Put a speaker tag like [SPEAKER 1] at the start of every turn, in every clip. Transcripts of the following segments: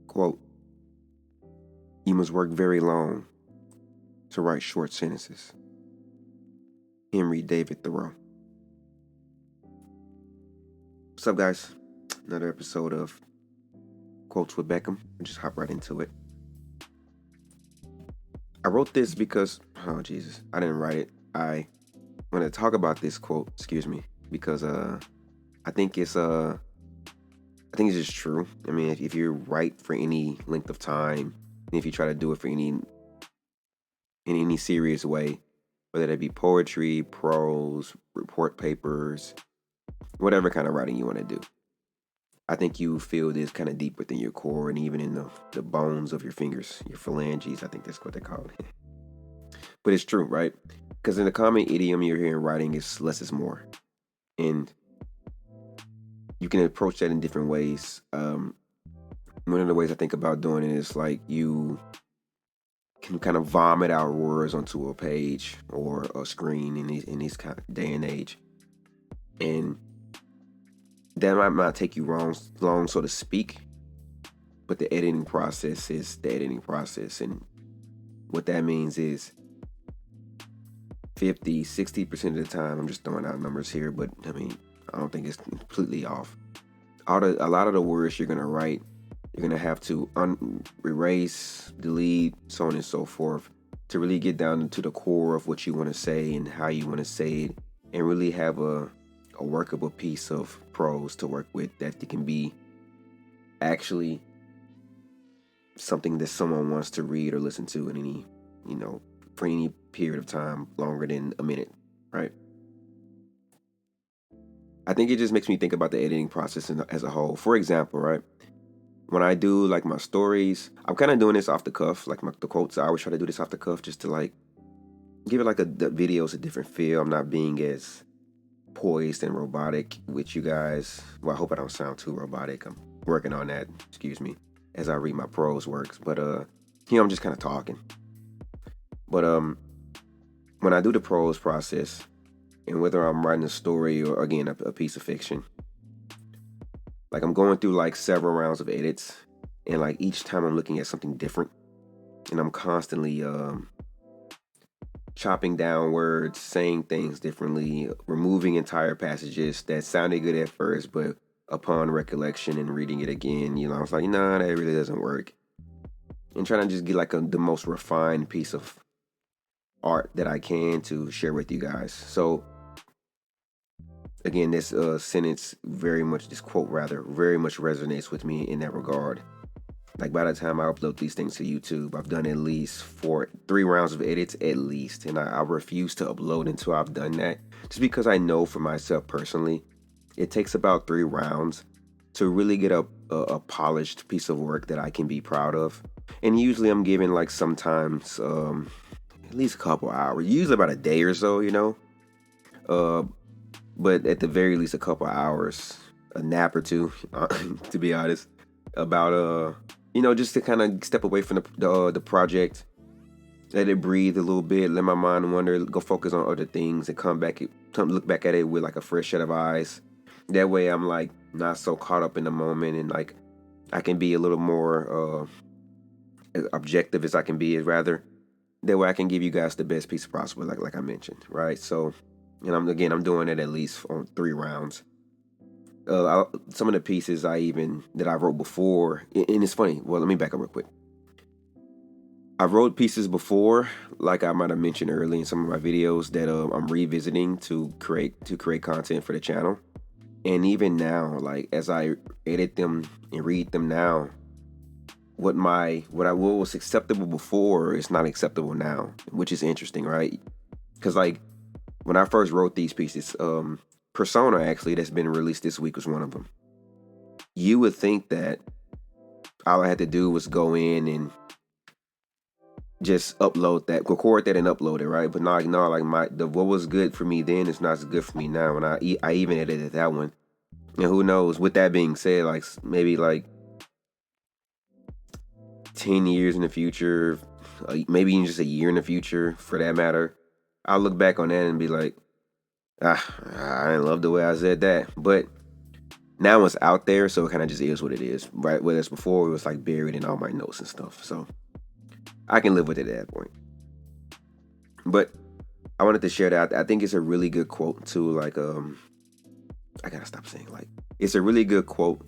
[SPEAKER 1] Quote, "You must work very long to write short sentences." Henry David Thoreau. What's up, guys? Another episode of Quotes with Beckham. I'll just hop right into it. I wrote this because, oh Jesus, I didn't write it. I want to talk about this quote, because I think it's just true. I mean, if you write for any length of time, and if you try to do it for in any serious way, whether that be poetry, prose, report papers, whatever kind of writing you want to do, I think you feel this kind of deep within your core and even in the bones of your fingers, your phalanges. I think that's what they call it. But it's true, right? Because in the common idiom you're hearing, writing is less is more. And you can approach that in different ways. One of the ways I think about doing it is like you can kind of vomit out words onto a page or a screen in these kind of day and age. And that might not take you long, so to speak, but the editing process is the editing process. And what that means is 50, 60% of the time, I'm just throwing out numbers here, but I mean, I don't think it's completely off. A lot of the words you're going to write, you're going to have to erase, delete, so on and so forth, to really get down to the core of what you want to say and how you want to say it, and really have a workable piece of prose to work with that can be actually something that someone wants to read or listen to in any, for any period of time longer than a minute, right? I think it just makes me think about the editing process as a whole. For example, right, when I do like my stories, I'm kind of doing this off the cuff, like the quotes. I always try to do this off the cuff just to like give it like the videos a different feel. I'm not being as poised and robotic with you guys. Well, I hope I don't sound too robotic. I'm working on that, as I read my prose works. But I'm just kind of talking. But when I do the prose process, and whether I'm writing a story or again a piece of fiction, like I'm going through like several rounds of edits, and like each time I'm looking at something different, and I'm constantly chopping down words, saying things differently, removing entire passages that sounded good at first, but upon recollection and reading it again, I was like, nah, that really doesn't work. And trying to just get like the most refined piece of art that I can to share with you guys. So again, this quote very much resonates with me in that regard. Like by the time I upload these things to YouTube, I've done at least 3 rounds of edits at least. And I refuse to upload until I've done that. Just because I know for myself personally, it takes about 3 rounds to really get a polished piece of work that I can be proud of. And usually I'm given like sometimes at least a couple hours, usually about a day or so, but at the very least a couple hours, a nap or two, to be honest, about just to kind of step away from the project, let it breathe a little bit, let my mind wander, go focus on other things, and come look back at it with like a fresh set of eyes. That way I'm like not so caught up in the moment, and like I can be a little more objective as I can be, rather. That way I can give you guys the best piece possible, like I mentioned, right? So, and I'm doing it at least on 3 rounds. Some of the pieces that I wrote before, and it's funny. Well, let me back up real quick. I wrote pieces before, like I might have mentioned earlier in some of my videos, that I'm revisiting to create content for the channel. And even now, like as I edit them and read them now, what was acceptable before is not acceptable now, which is interesting, right? Because like when I first wrote these pieces, Persona, actually, that's been released this week, was one of them. You would think that all I had to do was go in and just record that and upload it, right? But no, like what was good for me then is not as good for me now, and I even edited that one. And who knows? With that being said, like maybe like 10 years in the future, maybe even just a year in the future, for that matter, I'll look back on that and be like, I didn't love the way I said that. But Now it's out there, so it kind of just is what it is, right? Whereas before it was like buried in all my notes and stuff. So I can live with it at that point. But I wanted to share that. I think it's a really good quote to like I gotta stop saying like it's a really good quote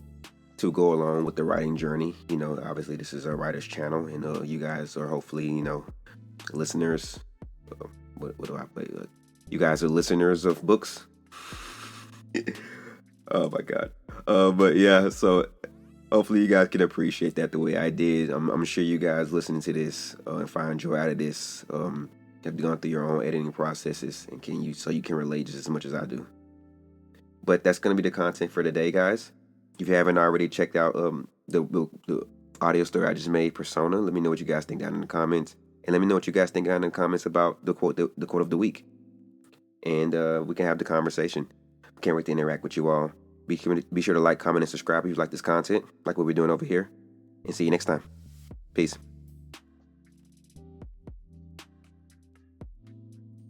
[SPEAKER 1] to go along with the writing journey. You know, obviously this is a writer's channel, and you guys are hopefully, listeners. What do I play? You guys are listeners of books. Oh my god. But yeah, so hopefully you guys can appreciate that the way I did. I'm sure you guys listening to this and find joy out of this. Have gone through your own editing processes and so you can relate just as much as I do. But that's gonna be the content for today, guys. If you haven't already checked out the audio story I just made, Persona, let me know what you guys think down in the comments, and let me know what you guys think down in the comments about the quote of the week, and we can have the conversation. Can't wait to interact with you all. Be sure to like, comment, and subscribe if you like this content, like what we're doing over here, and see you next time. Peace.